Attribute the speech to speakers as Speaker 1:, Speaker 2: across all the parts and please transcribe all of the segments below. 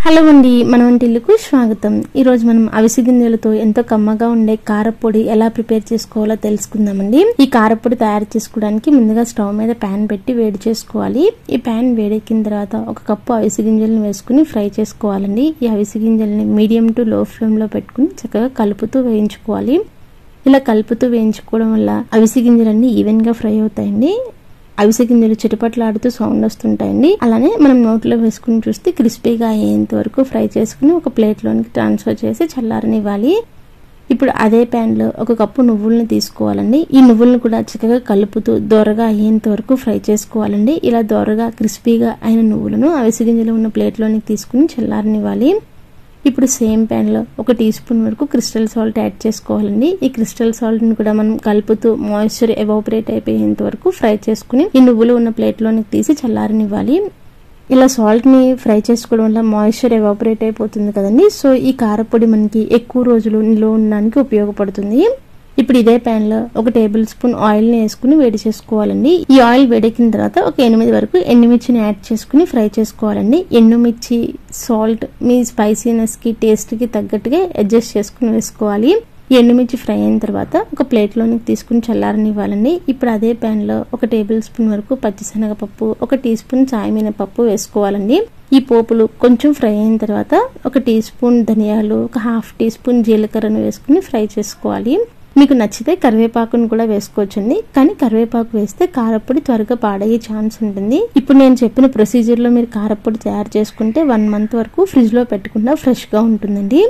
Speaker 1: Hello అండి, మన వంటిల్లుకు స్వాగతం. ఈ రోజు మనం అవిసె గింజలతో ఎంతో కమ్మగా ఉండే కారపొడి ఎలా ప్రిపేర్ చేసుకోవాలో తెలుసుకుందామండి. ఈ కారపొడి తయారు చేసుకోవడానికి ముందుగా స్టవ్ మీద ప్యాన్ పెట్టి వేడి చేసుకోవాలి. ఈ ప్యాన్ వేడెక్కిన తర్వాత ఒక కప్పు అవిసె గింజలను వేసుకుని ఫ్రై చేసుకోవాలండి. ఈ అవిసె గింజల్ని మీడియం టు లో ఫ్లేమ్ లో పెట్టుకుని చక్కగా కలుపుతూ వేయించుకోవాలి. ఇలా కలుపుతూ వేయించుకోవడం వల్ల అవిసె గింజలన్నీ ఈవెన్ గా ఫ్రై అవుతాయండి. అవిసె గింజలు చిటపట్లాడుతూ సౌండ్ వస్తుంటాయండి. అలానే మనం నోట్లో వేసుకుని చూస్తే క్రిస్పీగా అయ్యేంత వరకు ఫ్రై చేసుకుని ఒక ప్లేట్ లోనికి ట్రాన్స్ఫర్ చేసి చల్లారనివ్వాలి. ఇప్పుడు అదే ప్యాన్ లో ఒక కప్పు నువ్వులను తీసుకోవాలండి. ఈ నువ్వులను కూడా చక్కగా కలుపుతూ దోరగా అయ్యేంత వరకు ఫ్రై చేసుకోవాలండి. ఇలా దోరగా క్రిస్పీగా అయిన నువ్వులను అవిసె గింజలు ఉన్న ప్లేట్ లోనికి తీసుకుని చల్లారనివ్వాలి. ఇప్పుడు సేమ్ ప్యాన్ లో ఒక టీ స్పూన్ వరకు క్రిస్టల్ సాల్ట్ యాడ్ చేసుకోవాలండి. ఈ క్రిస్టల్ సాల్ట్ ని కూడా మనం కలుపుతూ మాయిశ్చర్ ఎవాపరేట్ అయిపోయేంత వరకు ఫ్రై చేసుకుని ఈ నువ్వులు ఉన్న ప్లేట్ లోనికి తీసి చల్లారనివ్వాలి. ఇలా సాల్ట్ ని ఫ్రై చేసుకోవడం వల్ల మాయిశ్చర్ ఎవాపరేట్ అయిపోతుంది కదండి. సో ఈ కారపొడి మనకి ఎక్కువ రోజులు నిల్వ ఉండడానికి ఉపయోగపడుతుంది. ఇప్పుడు ఇదే ప్యాన్ లో ఒక టేబుల్ స్పూన్ ఆయిల్ ని వేసుకుని వేడి చేసుకోవాలండి. ఈ ఆయిల్ వేడెక్కిన తర్వాత ఒక 8 వరకు ఎండుమిర్చిని యాడ్ చేసుకుని ఫ్రై చేసుకోవాలండి. ఎండుమిర్చి సాల్ట్ మీ స్పైసీనెస్ కి టేస్ట్ కి తగ్గట్టుగా అడ్జస్ట్ చేసుకుని వేసుకోవాలి. ఎండుమిర్చి ఫ్రై అయిన తర్వాత ఒక ప్లేట్ లోనికి తీసుకుని చల్లారనివ్వాలండి. ఇప్పుడు అదే ప్యాన్ లో ఒక టేబుల్ స్పూన్ వరకు పచ్చిశనగపప్పు, ఒక టీ స్పూన్ సాయమినపప్పు వేసుకోవాలండి. ఈ పోపులు కొంచెం ఫ్రై అయిన తర్వాత ఒక టీ స్పూన్ ధనియాలు, ఒక హాఫ్ టీ స్పూన్ జీలకర్రను వేసుకుని ఫ్రై చేసుకోవాలి. మీకు నచ్చితే కరివేపాకును కూడా వేసుకోవచ్చండి. కానీ కరివేపాకు వేస్తే కారపొడి త్వరగా పాడయ్యే ఛాన్స్ ఉంటుంది. ఇప్పుడు నేను చెప్పిన ప్రొసీజర్ లో మీరు కారపొడి తయారు చేసుకుంటే 1 మంత్ వరకు ఫ్రిడ్జ్ లో పెట్టకుండా ఫ్రెష్ గా ఉంటుందండి.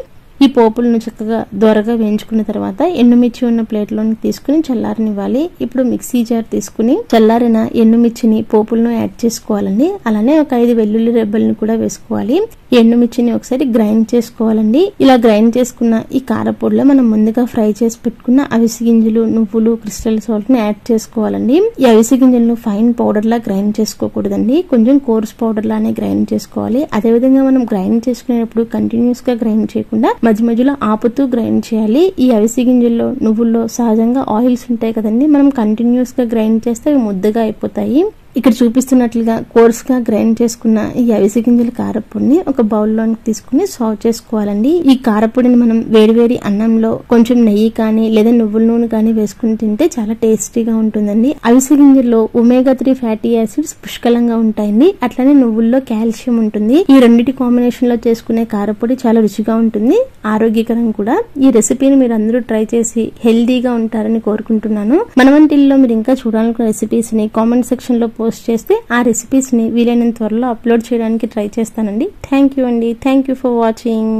Speaker 1: ఈ పోపులను చక్కగా దోరగా వేయించుకున్న తర్వాత ఎండుమిర్చి ఉన్న ప్లేట్ లోకి తీసుకుని చల్లారనివ్వాలి. ఇప్పుడు మిక్సీ జార్ తీసుకుని చల్లారిన ఎండుమిర్చిని పోపులను యాడ్ చేసుకోవాలండి. అలానే ఒక 5 వెల్లుల్లి రెబ్బల్ని కూడా వేసుకోవాలి. ఎండుమిర్చిని ఒకసారి గ్రైండ్ చేసుకోవాలండి. ఇలా గ్రైండ్ చేసుకున్న ఈ కారపొడిలో మనం ముందుగా ఫ్రై చేసి పెట్టుకున్న అవిసె గింజలు, నువ్వులు, క్రిస్టల్ సాల్ట్ ని యాడ్ చేసుకోవాలండి. ఈ అవిసె గింజలను ఫైన్ పౌడర్ లా గ్రైండ్ చేసుకోకూడదండి. కొంచెం కోర్స్ పౌడర్ లానే గ్రైండ్ చేసుకోవాలి. అదే విధంగా మనం గ్రైండ్ చేసుకునేటప్పుడు కంటిన్యూస్ గా గ్రైండ్ చేయకుండా మధ్య మధ్యలో ఆపుతూ గ్రైండ్ చేయాలి. ఈ అవిసె గింజల్లో, నువ్వుల్లో సహజంగా ఆయిల్స్ ఉంటాయి కదండి. మనం కంటిన్యూస్ గా గ్రైండ్ చేస్తే అవి ముద్దగా అయిపోతాయి. ఇక్కడ చూపిస్తున్నట్లుగా కోర్స్ గా గ్రైండ్ చేసుకున్న ఈ అవిసె గింజల కారపొడిని ఒక బౌల్లోకి తీసుకుని సర్వ్ చేసుకోవాలండి. ఈ కారపొడిని మనం వేడివేడి అన్నంలో కొంచెం నెయ్యి కానీ లేదా నువ్వుల నూనె కానీ వేసుకుని తింటే చాలా టేస్టీగా ఉంటుందండి. అవిసె గింజల్లో ఒమేగా 3 ఫ్యాటీ యాసిడ్స్ పుష్కలంగా ఉంటాయండి. అట్లనే నువ్వుల్లో కాల్షియం ఉంటుంది. ఈ రెండింటి కాంబినేషన్ లో చేసుకునే కారపొడి చాలా రుచిగా ఉంటుంది, ఆరోగ్యకరం కూడా. ఈ రెసిపీని మీరు అందరూ ట్రై చేసి హెల్దీగా ఉంటారని కోరుకుంటున్నాను. మన వంటిల్లో మీరు ఇంకా చూడాలనుకున్న రెసిపీస్ ని కామెంట్ సెక్షన్ లో పోస్ట్ చేస్తే ఆ రెసిపీస్ ని వీలైనంత త్వరలో అప్లోడ్ చేయడానికి ట్రై చేస్తానండి. థ్యాంక్ యూ అండి. Thank you for watching.